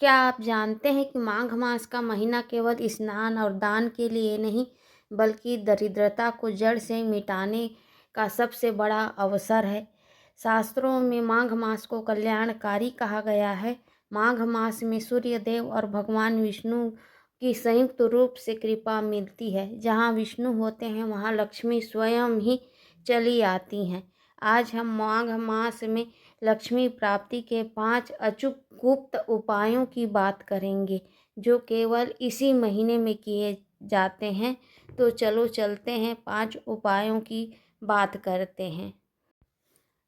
क्या आप जानते हैं कि माघ मास का महीना केवल स्नान और दान के लिए नहीं, बल्कि दरिद्रता को जड़ से मिटाने का सबसे बड़ा अवसर है। शास्त्रों में माघ मास को कल्याणकारी कहा गया है। माघ मास में सूर्य देव और भगवान विष्णु की संयुक्त रूप से कृपा मिलती है। जहाँ विष्णु होते हैं, वहाँ लक्ष्मी स्वयं ही चली आती हैं। आज हम माघ मास में लक्ष्मी प्राप्ति के 5 अचूक गुप्त उपायों की बात करेंगे, जो केवल इसी महीने में किए जाते हैं। तो चलो चलते हैं 5 उपायों की बात करते हैं।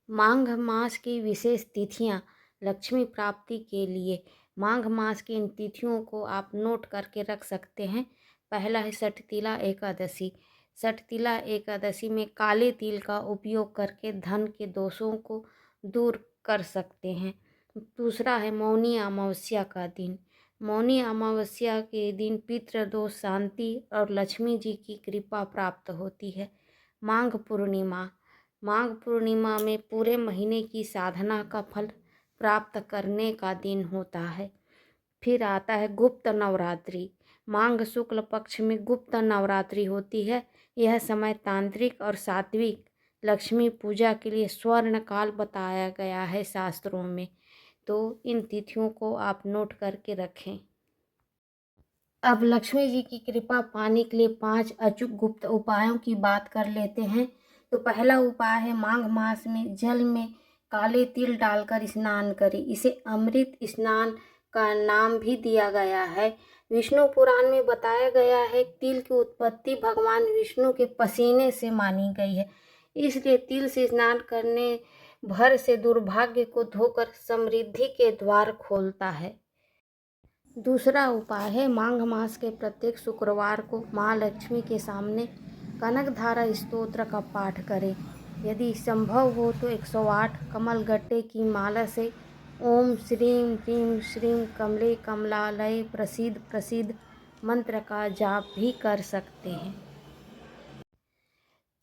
माघ मास की विशेष तिथियां लक्ष्मी प्राप्ति के लिए। माघ मास की इन तिथियों को आप नोट करके रख सकते हैं। पहला है षठतिला एकादशी। षठतिला एकादशी में काले तिल का उपयोग करके धन के दोषों को दूर कर सकते हैं। दूसरा है मौनी अमावस्या का दिन। मौनी अमावस्या के दिन पितृदोष शांति और लक्ष्मी जी की कृपा प्राप्त होती है। माघ पूर्णिमा। माघ पूर्णिमा में पूरे महीने की साधना का फल प्राप्त करने का दिन होता है। फिर आता है गुप्त नवरात्रि। माघ शुक्ल पक्ष में गुप्त नवरात्रि होती है। यह समय तांत्रिक और सात्विक लक्ष्मी पूजा के लिए स्वर्ण काल बताया गया है शास्त्रों में। तो इन तिथियों को आप नोट करके रखें। अब लक्ष्मी जी की कृपा पाने के लिए 5 अचूक गुप्त उपायों की बात कर लेते हैं। तो पहला उपाय है माघ मास में जल में काले तिल डालकर स्नान करें। इसे अमृत स्नान का नाम भी दिया गया है। विष्णु पुराण में बताया गया है तिल की उत्पत्ति भगवान विष्णु के पसीने से मानी गई है। इसलिए तिल से स्नान करने भर से दुर्भाग्य को धोकर समृद्धि के द्वार खोलता है। दूसरा उपाय है माघ मास के प्रत्येक शुक्रवार को माँ लक्ष्मी के सामने कनकधारा स्तोत्र का पाठ करें। यदि संभव हो तो 108 कमलगट्टे की माला से ओम श्रीं ह्रीं श्रीं कमले कमलालय प्रसीद प्रसीद मंत्र का जाप भी कर सकते हैं।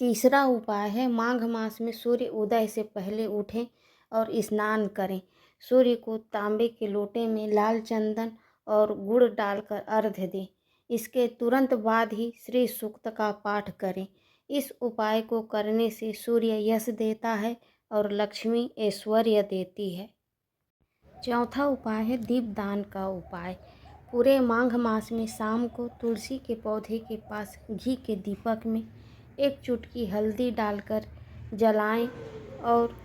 तीसरा उपाय है माघ मास में सूर्य उदय से पहले उठें और स्नान करें। सूर्य को तांबे के लोटे में लाल चंदन और गुड़ डालकर अर्घ्य दें। इसके तुरंत बाद ही श्री सूक्त का पाठ करें। इस उपाय को करने से सूर्य यश देता है और लक्ष्मी ऐश्वर्य देती है। चौथा उपाय है दीपदान का उपाय। पूरे माघ मास में शाम को तुलसी के पौधे के पास घी के दीपक में 1 चुटकी हल्दी डालकर जलाएं और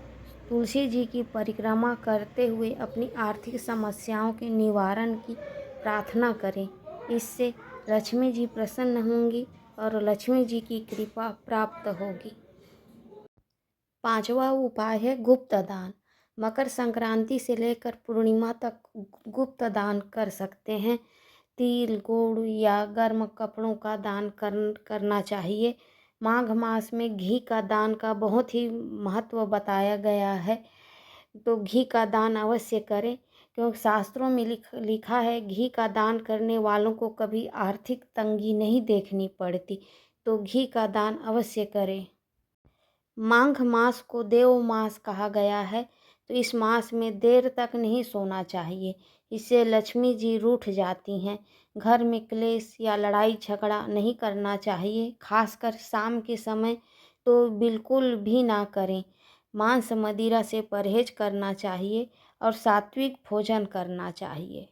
तुलसी जी की परिक्रमा करते हुए अपनी आर्थिक समस्याओं के निवारण की प्रार्थना करें। इससे लक्ष्मी जी प्रसन्न होंगी और लक्ष्मी जी की कृपा प्राप्त होगी। पांचवा उपाय है गुप्त दान। मकर संक्रांति से लेकर पूर्णिमा तक गुप्त दान कर सकते हैं। तिल, गुड़ या गर्म कपड़ों का दान करना चाहिए। माघ मास में घी का दान का बहुत ही महत्व बताया गया है। तो घी का दान अवश्य करें, क्योंकि शास्त्रों में लिखा है घी का दान करने वालों को कभी आर्थिक तंगी नहीं देखनी पड़ती। तो घी का दान अवश्य करें। माघ मास को देव मास कहा गया है। तो इस मास में देर तक नहीं सोना चाहिए, इससे लक्ष्मी जी रूठ जाती हैं। घर में क्लेश या लड़ाई झगड़ा नहीं करना चाहिए, खासकर शाम के समय तो बिल्कुल भी ना करें। मांस मदिरा से परहेज करना चाहिए और सात्विक भोजन करना चाहिए।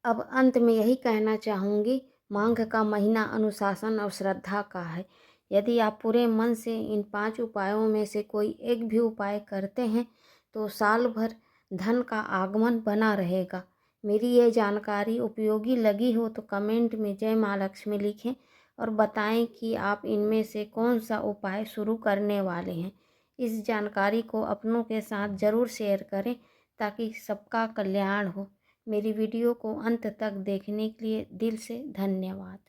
अब अंत में यही कहना चाहूँगी, माघ का महीना अनुशासन और श्रद्धा का है। यदि आप पूरे मन से इन 5 उपायों में से कोई एक भी उपाय करते हैं तो साल भर धन का आगमन बना रहेगा। मेरी ये जानकारी उपयोगी लगी हो तो कमेंट में जय माँ लक्ष्मी लिखें और बताएं कि आप इनमें से कौन सा उपाय शुरू करने वाले हैं। इस जानकारी को अपनों के साथ ज़रूर शेयर करें ताकि सबका कल्याण हो। मेरी वीडियो को अंत तक देखने के लिए दिल से धन्यवाद।